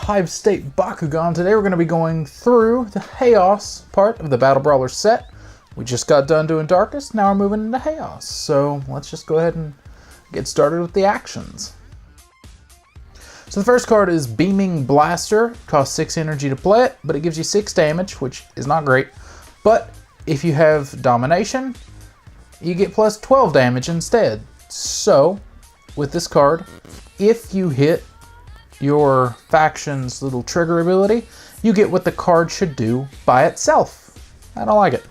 HiveState Bakugan. Today we're going to be going through the Haos part of the Battle Brawlers set. We just got done doing Darkest, now we're moving into Haos. So let's just go ahead and get started with the actions. So the first card is Beaming Blaster. It costs 6 energy to play it, but it gives you 6 damage, which is not great. But if you have Domination, you get plus 12 damage instead. So with this card, if you hit your faction's little trigger ability, you get what the card should do by itself. I don't like it.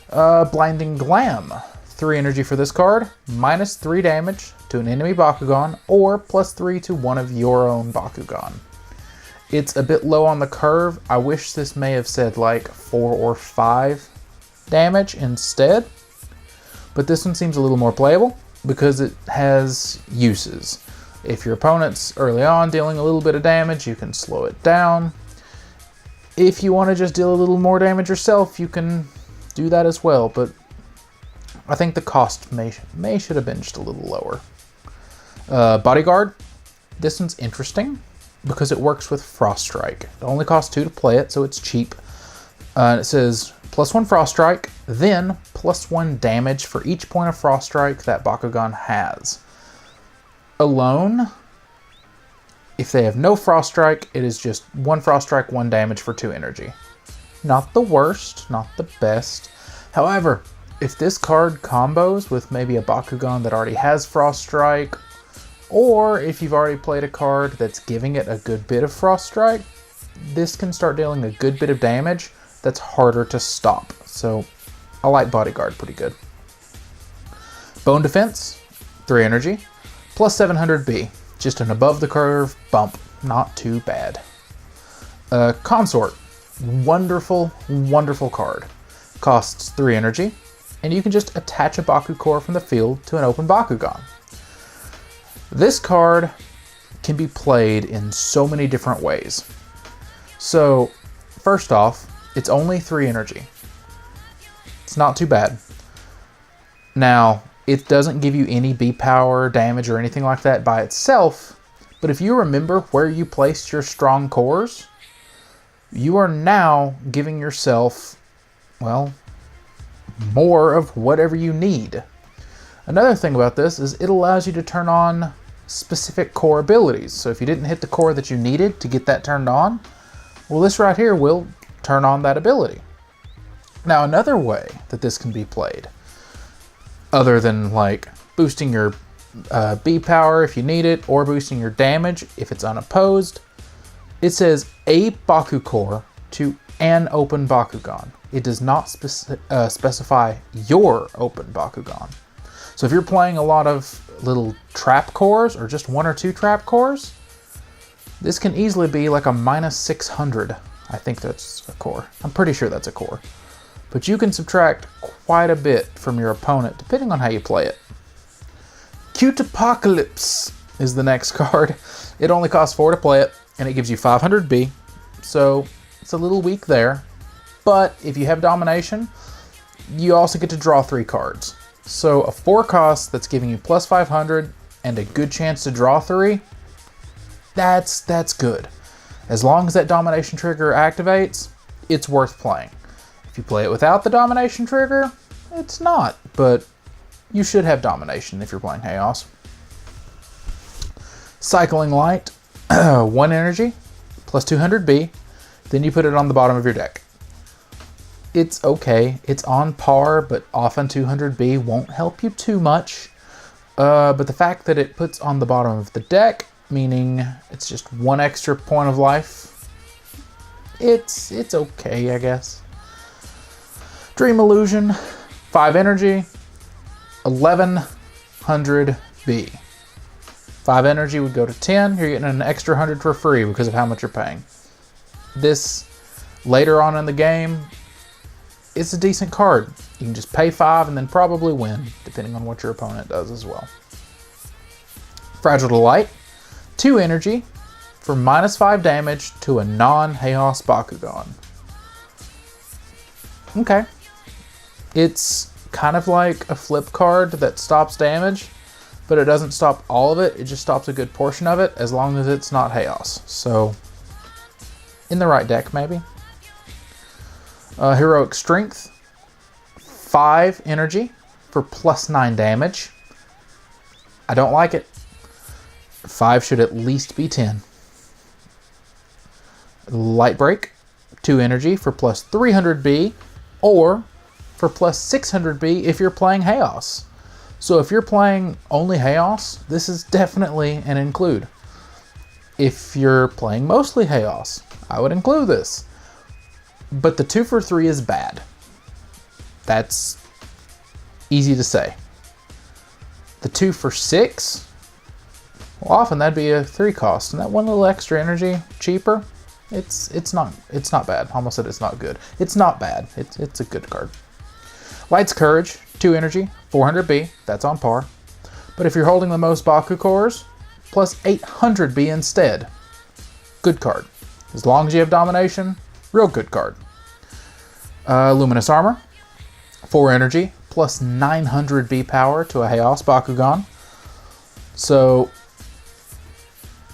Blinding Glam. 3 energy for this card, minus 3 damage to an enemy Bakugan, or plus 3 to one of your own Bakugan. It's a bit low on the curve. I wish this may have said like 4 or 5 damage instead. But this one seems a little more playable because it has uses. If your opponent's early on dealing a little bit of damage, you can slow it down. If you want to just deal a little more damage yourself, you can do that as well, but I think the cost may should have been just a little lower. Bodyguard. This one's interesting because it works with Frost Strike. It only costs 2 to play it, so it's cheap. It says plus 1 Frost Strike, then plus 1 damage for each point of Frost Strike that Bakugan has. Alone, if they have no Frost Strike, it is just 1 Frost Strike, 1 damage for 2 energy. Not the worst, not the best. However, if this card combos with maybe a Bakugan that already has Frost Strike, or if you've already played a card that's giving it a good bit of Frost Strike, this can start dealing a good bit of damage that's harder to stop. So I like Bodyguard pretty good. Bone Defense, 3 energy. Plus 700B, just an above the curve bump, not too bad. Consort, wonderful, wonderful card. Costs 3 energy, and you can just attach a Baku Core from the field to an open Bakugan. This card can be played in so many different ways. So, first off, it's only 3 energy. It's not too bad. Now, it doesn't give you any B power, damage, or anything like that by itself, but if you remember where you placed your strong cores, you are now giving yourself, well, more of whatever you need. Another thing about this is it allows you to turn on specific core abilities. So if you didn't hit the core that you needed to get that turned on, well, this right here will turn on that ability. Now, another way that this can be played, other than like boosting your B power if you need it, or boosting your damage if it's unopposed, it says a Baku Core to an open Bakugan. It does not specify your open Bakugan. So if you're playing a lot of little trap cores, or just 1 or 2 trap cores, this can easily be like a minus 600. I think that's a core. I'm pretty sure that's a core. But you can subtract quite a bit from your opponent, depending on how you play it. Cute Apocalypse is the next card. It only costs 4 to play it, and it gives you 500B, so it's a little weak there. But if you have Domination, you also get to draw 3 cards. So a 4 cost that's giving you plus 500 and a good chance to draw 3, that's good. As long as that Domination trigger activates, it's worth playing. If you play it without the Domination trigger, it's not, but you should have Domination if you're playing Haos. Cycling Light, 1 energy, plus 200B, then you put it on the bottom of your deck. It's okay, it's on par, but often 200B won't help you too much. But the fact that it puts on the bottom of the deck, meaning it's just 1 extra point of life, it's okay, I guess. Dream Illusion, 5 energy, 1100B. 5 energy would go to 10. You're getting an extra 100 for free because of how much you're paying. This, later on in the game, it's a decent card. You can just pay 5 and then probably win, depending on what your opponent does as well. Fragile to Light, 2 energy for minus 5 damage to a non-Haos Bakugan. Okay. It's kind of like a flip card that stops damage, but it doesn't stop all of it. It just stops a good portion of it as long as it's not Haos. So In the right deck, maybe. Heroic Strength. 5 energy for +9 damage. I don't like it. 5 should at least be 10. Light Break. 2 energy for +300B, or for +600B if you're playing Haos. So if you're playing only Haos, this is definitely an include. If you're playing mostly Haos, I would include this. But the 2 for 3 is bad. That's easy to say. The 2 for 6, well, often that'd be a 3 cost, and that one little extra energy cheaper, it's not bad. Almost said it's not good. It's not bad. It's a good card. Light's Courage, 2 energy, 400B, that's on par. But if you're holding the most Baku cores, plus 800B instead. Good card. As long as you have domination, real good card. Luminous Armor, 4 energy, plus 900B power to a Haos Bakugan. So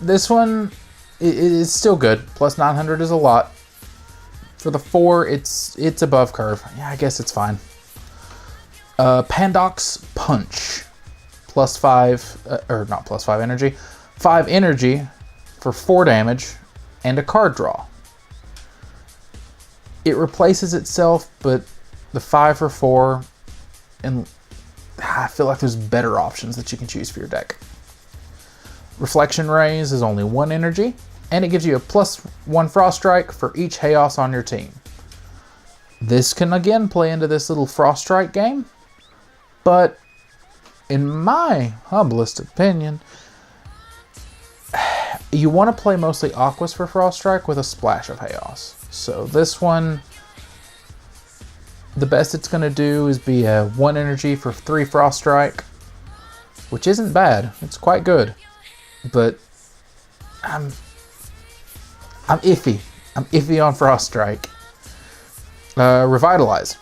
this one is still good. Plus 900 is a lot. For the 4, it's above curve. Yeah, I guess it's fine. Pandox Punch, plus 5, or not plus 5 energy, 5 energy for 4 damage and a card draw. It replaces itself, but the 5 for 4, and I feel like there's better options that you can choose for your deck. Reflection Rays is only 1 energy, and it gives you a +1 Frost Strike for each Haos on your team. This can again play into this little Frost Strike game, but in my humblest opinion, you want to play mostly Aquas for Frost Strike with a splash of Haos. So this one, the best it's going to do is be a 1 energy for 3 Frost Strike, which isn't bad. It's quite good. But I'm iffy. I'm iffy on Frost Strike. Revitalize.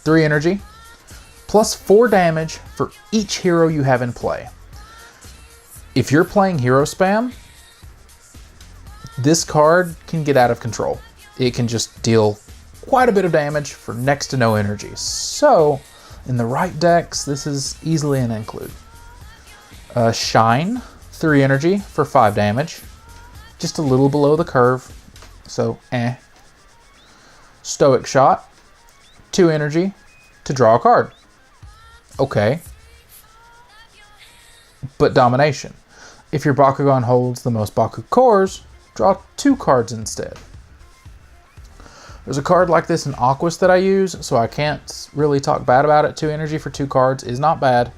3 energy, plus 4 damage for each hero you have in play. If you're playing hero spam, this card can get out of control. It can just deal quite a bit of damage for next to no energy. So, in the right decks, this is easily an include. Shine. 3 energy for 5 damage. Just a little below the curve, so Stoic Shot. 2 energy to draw a card. Okay. But domination. If your Bakugan holds the most Baku cores, draw 2 cards instead. There's a card like this in Aquas that I use, so I can't really talk bad about it. 2 energy for 2 cards is not bad.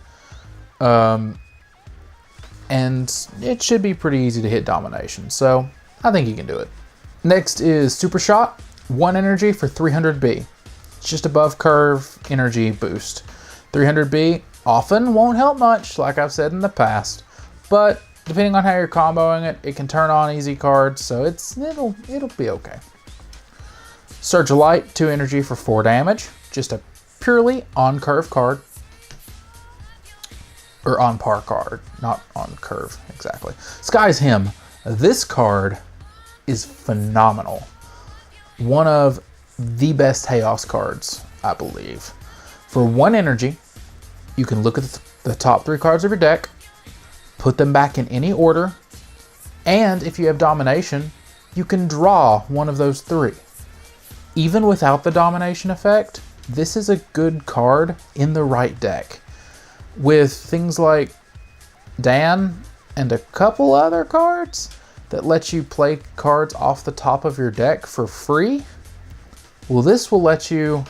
And it should be pretty easy to hit domination, so I think you can do it. Next is Super Shot, 1 energy for 300B. It's just above curve energy boost. 300B often won't help much, like I've said in the past, but depending on how you're comboing it, it can turn on easy cards, so it'll be okay. Surge of Light, 2 energy for 4 damage, just a purely on curve card. Or on par card, not on curve, exactly. Sky's Hymn. This card is phenomenal. One of the best Haos cards, I believe. For 1 energy, you can look at the top 3 cards of your deck, put them back in any order, and if you have domination, you can draw one of those 3. Even without the domination effect, this is a good card in the right deck. With things like Dan and a couple other cards that let you play cards off the top of your deck for free, well, this will let you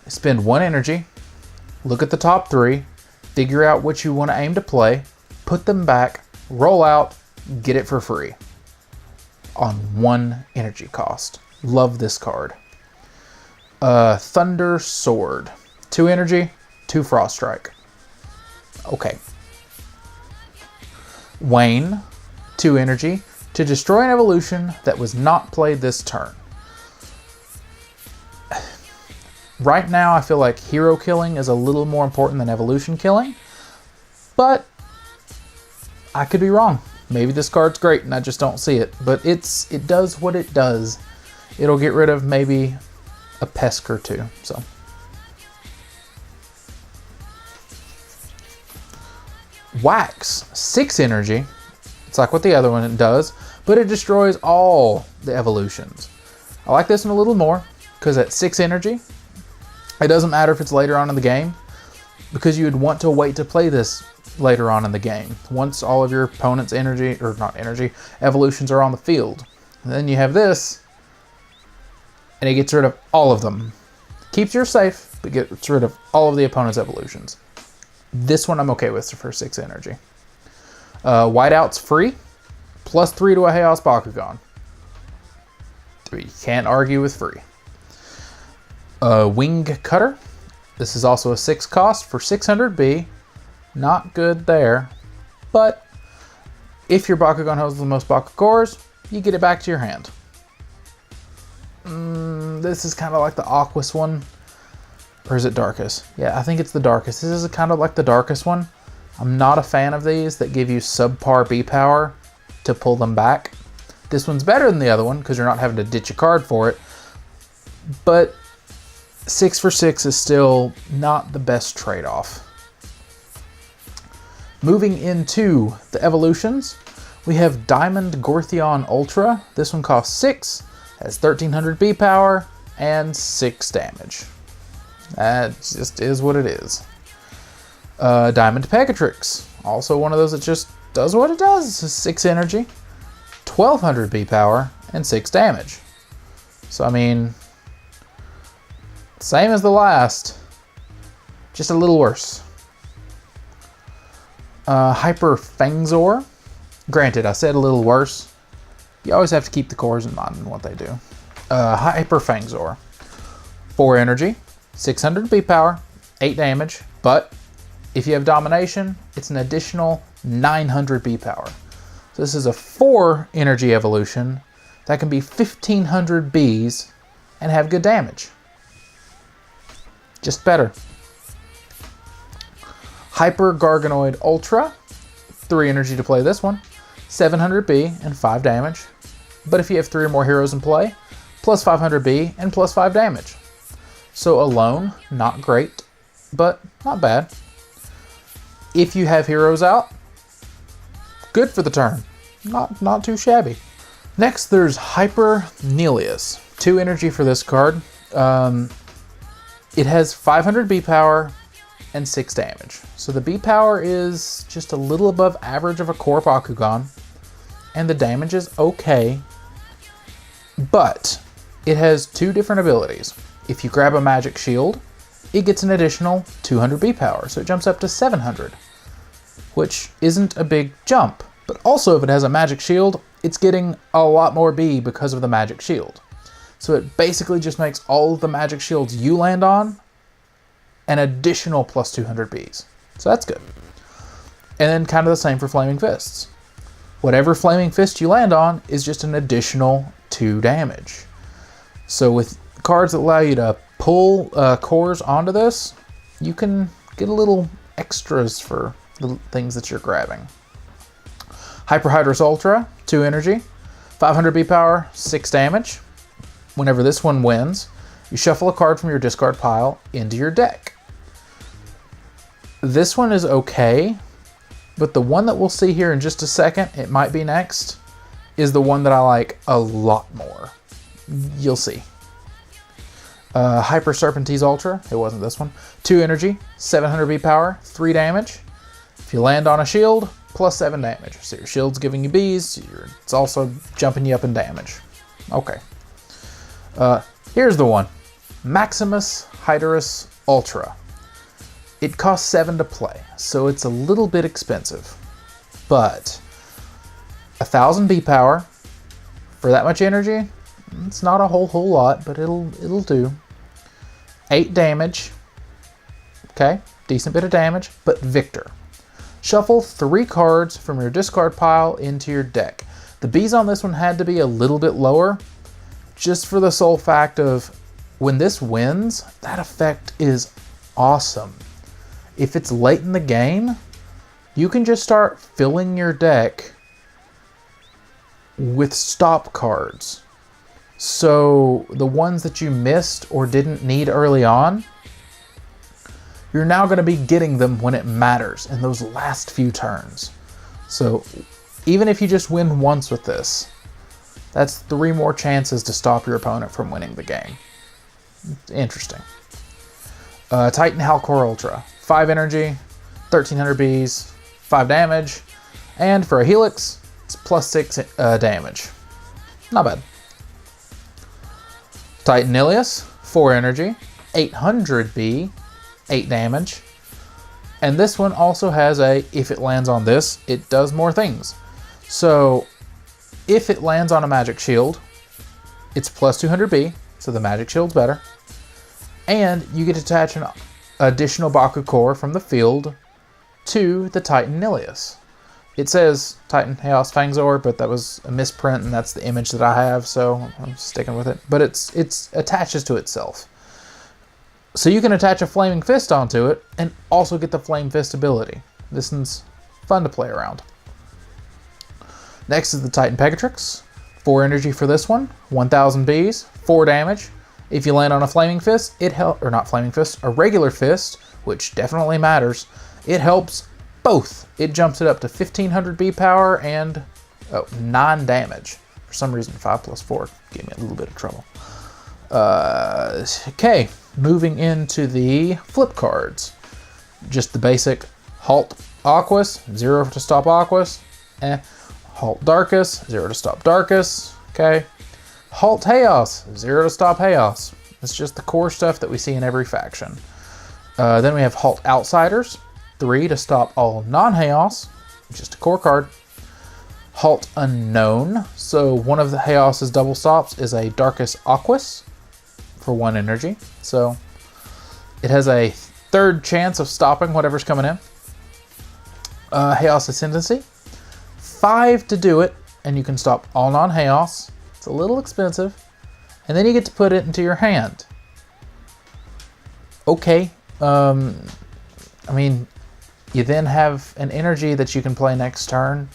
spend 1 energy, look at the top 3, figure out what you want to aim to play, put them back, roll out, get it for free on 1 energy cost. Love this card. Thunder Sword. 2 energy, 2 Frost Strike. Okay. Wayne, 2 energy, to destroy an evolution that was not played this turn. Right now, I feel like hero killing is a little more important than evolution killing, but I could be wrong. Maybe this card's great and I just don't see it, but it does what it does. It'll get rid of maybe a Pesk or two. So Wax, 6 energy. It's like what the other one does, but it destroys all the evolutions. I like this one a little more because at 6 energy, it doesn't matter if it's later on in the game, because you would want to wait to play this later on in the game. Once all of your opponent's evolutions are on the field. And then you have this, and it gets rid of all of them. Keeps you safe, but gets rid of all of the opponent's evolutions. This one I'm okay with for 6 energy. Whiteout's free, +3 to a Haos Bakugan. You can't argue with free. Wing Cutter. This is also a 6 cost for 600B. Not good there, but if your Bakugan has the most Bakugors, you get it back to your hand. This is kind of like the Aquas one. Or is it Darkest? Yeah, I think it's the Darkest. This is kind of like the Darkest one. I'm not a fan of these that give you subpar B power to pull them back. This one's better than the other one because you're not having to ditch a card for it. But 6 for 6 is still not the best trade-off. Moving into the evolutions, we have Diamond Gortheon Ultra. This one costs 6, has 1300 B power, and 6 damage. That just is what it is. Diamond Pegatrix, also one of those that just does what it does. 6 energy, 1200 B power, and 6 damage. So I mean, same as the last, just a little worse. Hyper Fangzor. Granted, I said a little worse. You always have to keep the cores in mind and what they do. Hyper Fangzor. 4 energy, 600 B power, 8 damage, but if you have Domination, it's an additional 900 B power. So this is a 4 energy evolution that can be 1500 Bs and have good damage. Just better. Hyper Garganoid Ultra, 3 energy to play this one, 700 B and 5 damage. But if you have 3 or more heroes in play, plus 500 B and plus 5 damage. So alone, not great, but not bad. If you have heroes out, good for the turn. Not too shabby. Next, there's Hyper Nelius. 2 energy for this card. It has 500 B power and 6 damage. So the B power is just a little above average of a core Bakugan, and the damage is okay, but it has 2 different abilities. If you grab a magic shield, it gets an additional 200 B power, so it jumps up to 700, which isn't a big jump. But also if it has a magic shield, it's getting a lot more B because of the magic shield. So it basically just makes all of the magic shields you land on an additional plus 200 Bs. So that's good. And then kind of the same for Flaming Fists. Whatever Flaming Fist you land on is just an additional 2 damage. So with cards that allow you to pull cores onto this, you can get a little extras for the things that you're grabbing. Hyper Hydrus Ultra, 2 energy, 500 B power, 6 damage. Whenever this one wins, you shuffle a card from your discard pile into your deck. This one is okay, but the one that we'll see here in just a second, it might be next, is the one that I like a lot more. You'll see. Hyper Serpenteze Ultra, it wasn't this one. 2 energy, 700 B power, 3 damage. If you land on a shield, plus 7 damage. So your shield's giving you Bs, it's also jumping you up in damage. Okay. Here's the one. Maximus Hydrus Ultra. It costs 7 to play, so it's a little bit expensive. But 1000 B power for that much energy, it's not a whole lot, but it'll do. 8 damage. Okay, decent bit of damage, but Victor. Shuffle 3 cards from your discard pile into your deck. The Bs on this one had to be a little bit lower, just for the sole fact of when this wins, that effect is awesome. If it's late in the game, you can just start filling your deck with stop cards. So the ones that you missed or didn't need early on, you're now going to be getting them when it matters in those last few turns. So even if you just win once with this, that's 3 more chances to stop your opponent from winning the game. Interesting. Titan Halcor Ultra. 5 energy, 1300 Bs, 5 damage, and for a Helix, it's +6 damage. Not bad. Titan Ilias, 4 energy, 800 B, 8 damage. And this one also has a, if it lands on this, it does more things. So if it lands on a magic shield, it's +200 B, so the magic shield's better. And you get to attach an additional Baku core from the field to the Titan Ilias. It says Titan Haos Fangzor, but that was a misprint, and that's the image that I have, so I'm sticking with it. But it's attaches to itself. So you can attach a Flaming Fist onto it, and also get the Flame Fist ability. This one's fun to play around. Next is the Titan Pegatrix. 4 energy for this one, 1000 Bs, 4 damage. If you land on a Flaming Fist, or not Flaming Fist, a regular fist, which definitely matters, it helps both. It jumps it up to 1500 B power and 9 damage. For some reason, 5 + 4 gave me a little bit of trouble. Okay, moving into the flip cards. Just the basic Halt Aquas, 0 to stop Aquas. Halt Darkus, 0 to stop Darkus. Okay. Halt Haos, 0 to stop Haos. It's just the core stuff that we see in every faction. Then we have Halt Outsiders, 3 to stop all non-Haos, just a core card. Halt Unknown, so one of the Haos's double stops is a Darkus Aquas for 1 energy. So it has a 3rd chance of stopping whatever's coming in. Haos Ascendancy, 5 to do it, and you can stop all non-Haos. It's a little expensive. And then you get to put it into your hand. Okay. I mean, you then have an energy that you can play next turn.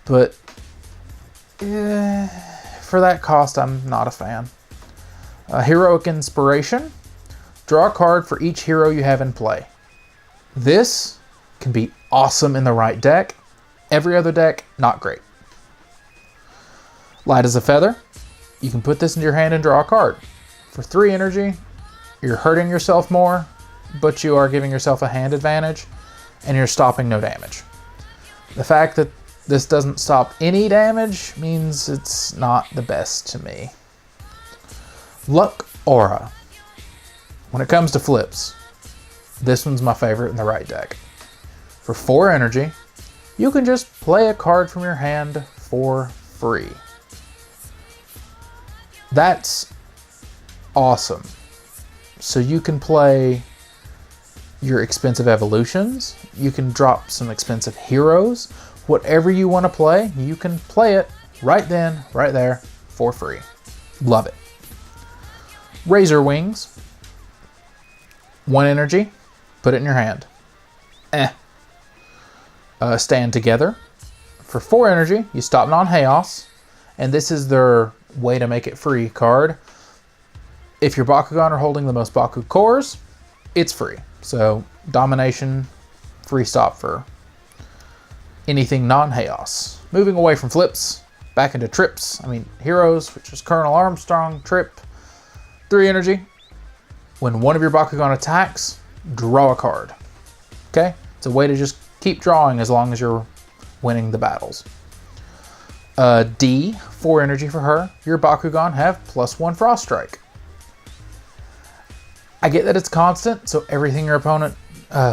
But for that cost, I'm not a fan. Heroic Inspiration. Draw a card for each hero you have in play. This can be awesome in the right deck. Every other deck, not great. Light as a Feather. You can put this into your hand and draw a card. For 3 energy, you're hurting yourself more, but you are giving yourself a hand advantage, and you're stopping no damage. The fact that this doesn't stop any damage means it's not the best to me. Luck Aura. When it comes to flips, this one's my favorite in the right deck. For 4 energy, you can just play a card from your hand for free. That's awesome. So you can play your expensive evolutions, you can drop some expensive heroes, whatever you want to play, you can play it right then, right there, for free. Love it. Razor Wings. 1 energy, put it in your hand. Stand Together. For 4 energy, you stop non-Haos, and this is their way to make it free card. If your Bakugan are holding the most Baku cores, it's free. So Domination, free stop for anything non-Haos. Moving away from flips, back into trips. Heroes, which is Colonel Armstrong, trip. 3 energy. When one of your Bakugan attacks, draw a card. Okay? It's a way to just keep drawing as long as you're winning the battles. D, 4 energy for her. Your Bakugan have +1 Frost Strike. I get that it's constant, so everything your opponent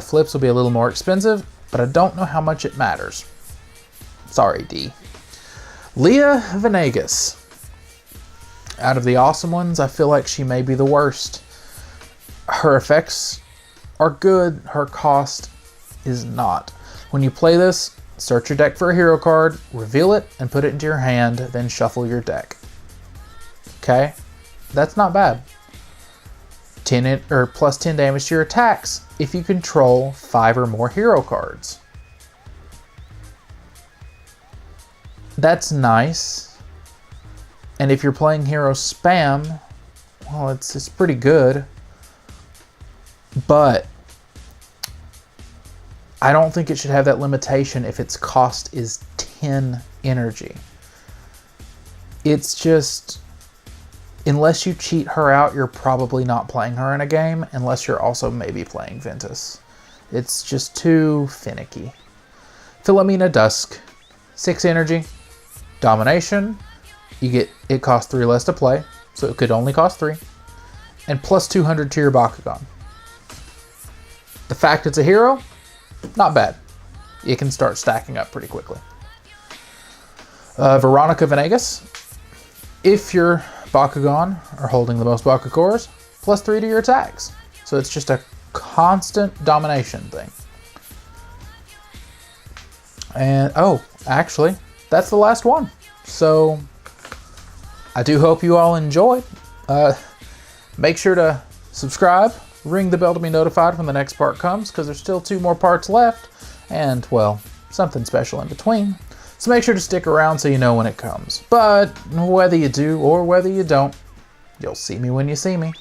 flips will be a little more expensive, but I don't know how much it matters. Sorry, D. Leah Venegas. Out of the awesome ones, I feel like she may be the worst. Her effects are good, her cost is not. When you play this, search your deck for a hero card, reveal it, and put it into your hand, then shuffle your deck. Okay? That's not bad. +10 damage to your attacks if you control 5 or more hero cards. that's nice. And if you're playing hero spam, well, it's pretty good. But I don't think it should have that limitation if its cost is 10 energy. It's just, unless you cheat her out, you're probably not playing her in a game, unless you're also maybe playing Ventus. It's just too finicky. Philomena Dusk, 6 energy, domination. It costs 3 less to play, so it could only cost 3, and plus 200 to your Bakugan. The fact it's a hero, not bad. It can start stacking up pretty quickly. Veronica Venegas. If your Bakugan are holding the most Bakugans, plus 3 to your attacks. So it's just a constant domination thing. And, oh, actually, that's the last one. So, I do hope you all enjoyed. Make sure to subscribe, ring the bell to be notified when the next part comes, because there's still 2 more parts left, and, well, something special in between. So make sure to stick around so you know when it comes. But whether you do or whether you don't, you'll see me when you see me.